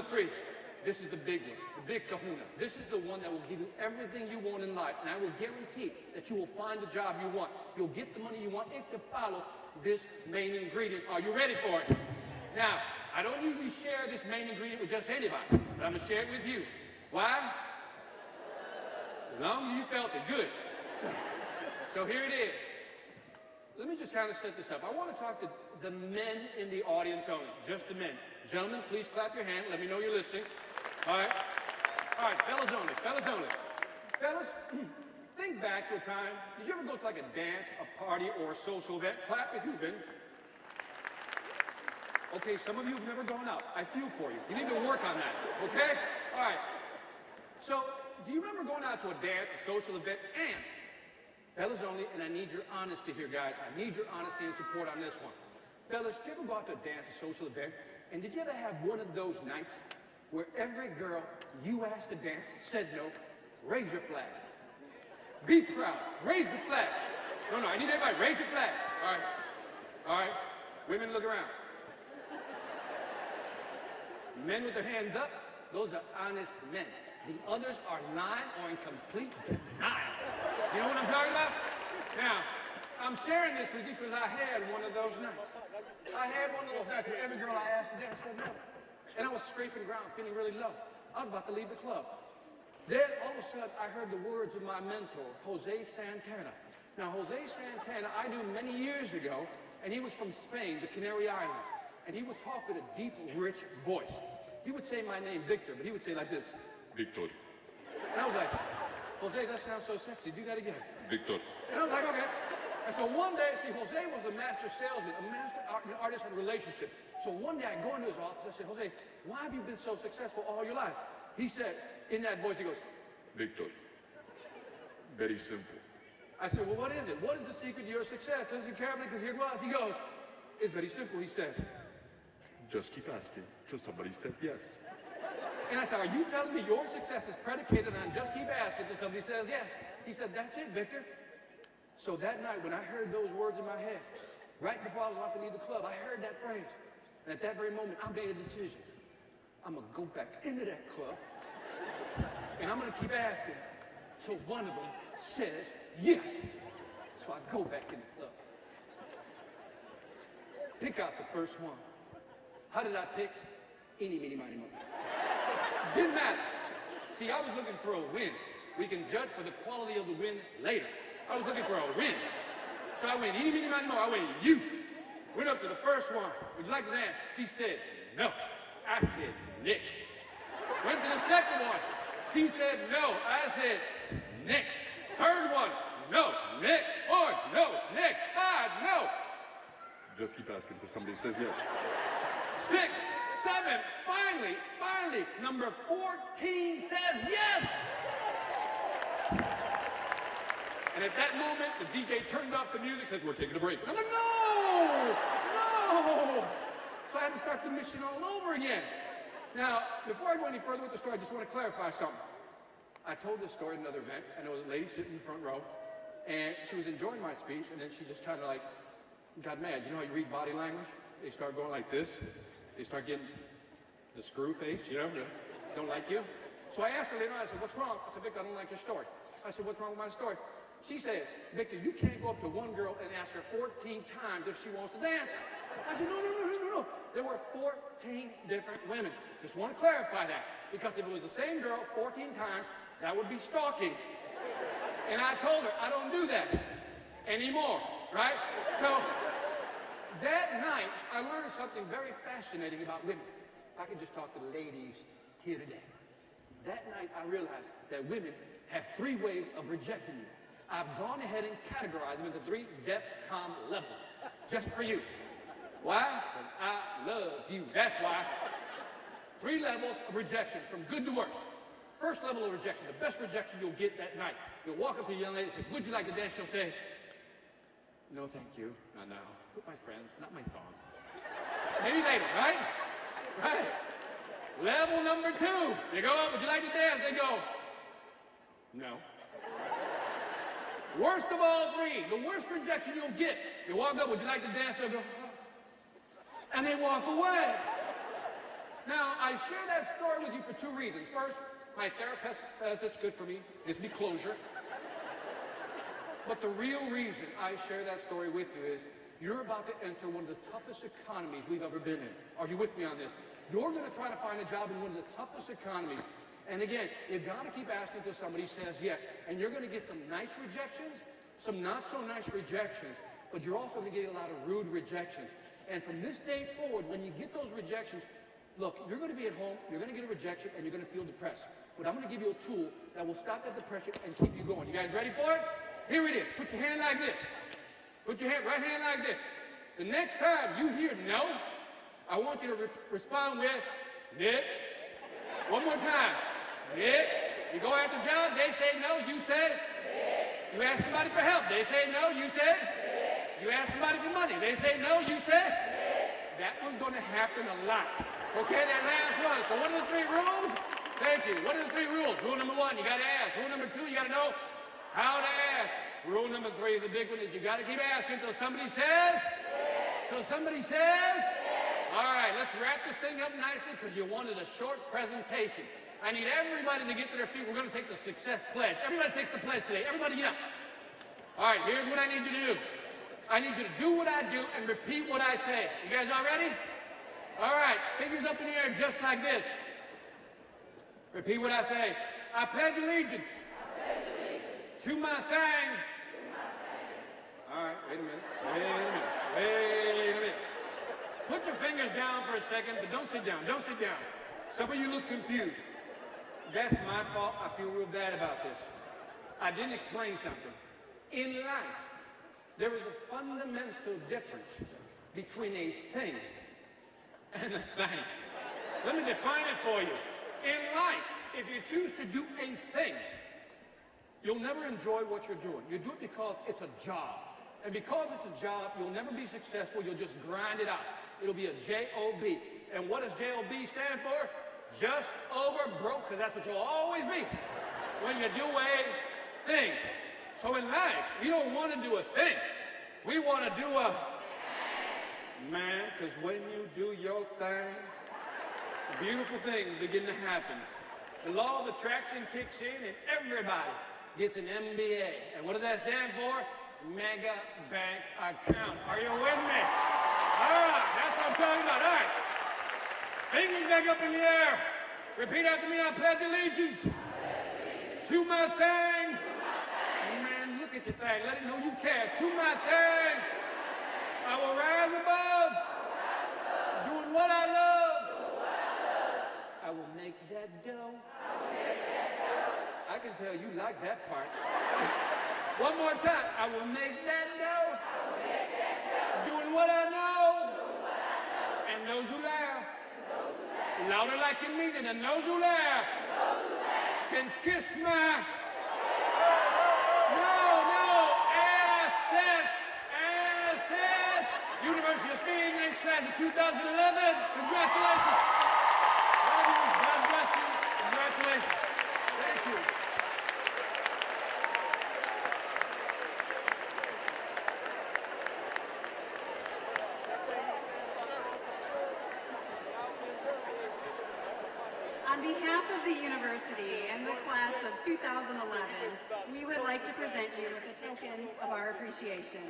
Number 3. This is the big one, the big kahuna. This is the one that will give you everything you want in life. And I will guarantee that you will find the job you want. You'll get the money you want if you follow this main ingredient. Are you ready for it? Now, I don't usually share this main ingredient with just anybody, but I'm going to share it with you. Why? As long as you felt it, good. So here it is. Let me just kind of set this up. I want to talk to the men in the audience only, just the men. Gentlemen, please clap your hand. Let me know you're listening. All right. All right, fellas only, fellas only. Fellas, think back to a time. Did you ever go to like a dance, a party, or a social event? Clap if you've been. Okay, some of you have never gone out. I feel for you. You need to work on that, okay? All right. So, do you remember going out to a dance, a social event, and fellas only, and I need your honesty here, guys. I need your honesty and support on this one. Fellas, did you ever go out to a dance, a social event, and did you ever have one of those nights where every girl you asked to dance said no? Raise your flag. Be proud. Raise the flag. No, I need everybody. Raise your flag. All right. All right. Women, look around. Men with their hands up, those are honest men. The others are lying or in complete denial. You know what I'm talking about? Now, I'm sharing this with you because I had one of those nights. I had one of those nights where every girl I asked to dance said no. And I was scraping ground, feeling really low. I was about to leave the club. Then, all of a sudden, I heard the words of my mentor, Jose Santana. Now, Jose Santana, I knew many years ago, and he was from Spain, the Canary Islands. And he would talk with a deep, rich voice. He would say my name, Victor, but he would say like this. Victor. And I was like, Jose, that sounds so sexy. Do that again. Victor. And I was like, okay. And so one day, see, Jose was a master salesman, a master artist in relationships. So one day I go into his office, I said, Jose, why have you been so successful all your life? He said, in that voice, he goes, Victor, very simple. I said, well, what is it? What is the secret to your success? Listen carefully, because here it was. He goes, it's very simple, he said. Just keep asking till somebody says yes. And I said, are you telling me your success is predicated on just keep asking till somebody says yes? He said, that's it, Victor. So that night, when I heard those words in my head, right before I was about to leave the club, I heard that phrase. And at that very moment, I made a decision. I'm going to go back into that club, and I'm going to keep asking till one of them says yes. So I go back in the club. Pick out the first one. How did I pick? Eeny, meeny, miny, moe. Didn't matter. See, I was looking for a win. We can judge for the quality of the win later. I was looking for a win. So I went, eeny, meeny, miny, moe. I went, you. Went up to the first one. Would you like to dance? She said, no. I said, next. Went to the second one. She said, no. I said, next. Third one, no. Next. Fourth, no. Next. Five, no. Just keep asking until somebody says yes. 6, 7, finally, number 14 says yes. And at that moment, the DJ turned off the music, says, we're taking a break. And I'm like, no. So I had to start the mission all over again. Now, before I go any further with the story, I just want to clarify something. I told this story at another event, and there was a lady sitting in the front row, and she was enjoying my speech, and then she just kind of like got mad. You know how you read body language? They start going like this. They start getting the screw face, you know, don't like you. So I asked her later on, I said, what's wrong? I said, Victor, I don't like your story. I said, what's wrong with my story? She said, Victor, you can't go up to one girl and ask her 14 times if she wants to dance. I said, no. There were 14 different women. Just want to clarify that. Because if it was the same girl 14 times, that would be stalking. And I told her, I don't do that anymore, right? So that night, I learned something very fascinating about women. If I could just talk to the ladies here today. That night, I realized that women have 3 ways of rejecting you. I've gone ahead and categorized them into 3 DEFCON levels, just for you. Why? Because I love you. That's why. 3 levels of rejection, from good to worse. First level of rejection, the best rejection you'll get that night. You'll walk up to a young lady and say, would you like to dance? She'll say, no, thank you. Not now. With my friends, not my song. Maybe later, right? Right? Level number 2. You go up, would you like to dance? They go, no. Worst of all 3, the worst rejection you'll get. You walk up, would you like to dance? They'll go, oh. And they walk away. Now, I share that story with you for two reasons. First, my therapist says it's good for me, gives me closure. But the real reason I share that story with you is you're about to enter one of the toughest economies we've ever been in. Are you with me on this? You're going to try to find a job in one of the toughest economies. And again, you've got to keep asking until somebody says yes. And you're going to get some nice rejections, some not so nice rejections, but you're also going to get a lot of rude rejections. And from this day forward, when you get those rejections, look, you're going to be at home, you're going to get a rejection, and you're going to feel depressed. But I'm going to give you a tool that will stop that depression and keep you going. You guys ready for it? Here it is. Put your hand like this. Put your right hand like this. The next time you hear no, I want you to respond with next. One more time. Next. You go after a job, they say no, you say next. You ask somebody for help, they say no, you say next. You ask somebody for money, they say no, you say next. That one's going to happen a lot. Okay, that last one. So what are the three rules? Thank you. What are the three rules? Rule number one, you got to ask. Rule number two, you got to know how to ask. Rule number three, the big one, is you got to keep asking until somebody says? Yes. Till somebody says? Yes. All right, let's wrap this thing up nicely because you wanted a short presentation. I need everybody to get to their feet. We're going to take the success pledge. Everybody takes the pledge today. Everybody get up. All right, here's what I need you to do. I need you to do what I do and repeat what I say. You guys all ready? All right, fingers up in the air just like this. Repeat what I say. I pledge allegiance. To my thing. All right, wait a minute. Put your fingers down for a second, but don't sit down. Don't sit down. Some of you look confused. That's my fault. I feel real bad about this. I didn't explain something. In life, there is a fundamental difference between a thing and a thing. Let me define it for you. In life, if you choose to do a thing, you'll never enjoy what you're doing. You do it because it's a job. And because it's a job, you'll never be successful. You'll just grind it out. It'll be a J-O-B. And what does J-O-B stand for? Just over broke, because that's what you'll always be when you do a thing. So in life, we don't want to do a thing. We want to do a man, because when you do your thing, beautiful things begin to happen. The law of attraction kicks in, and everybody gets an MBA. And what does that stand for? Mega bank account. Are you with me? All right, that's what I'm talking about. All right. Fingers back up in the air. Repeat after me. I pledge allegiance to my thing. Man, look at your thing. Let it know you care. To my thing. I will rise above. Doing what I love. I will make that dough. I can tell you like that part. One more time. I will make that dough. Doing what I know. And those who laugh. Louder like you mean it. And those who laugh can kiss my assets. University of Phoenix class of 2011. Congratulations. Love you. God bless you. Congratulations. Thank you. On behalf of the university and the class of 2011, we would like to present you with a token of our appreciation.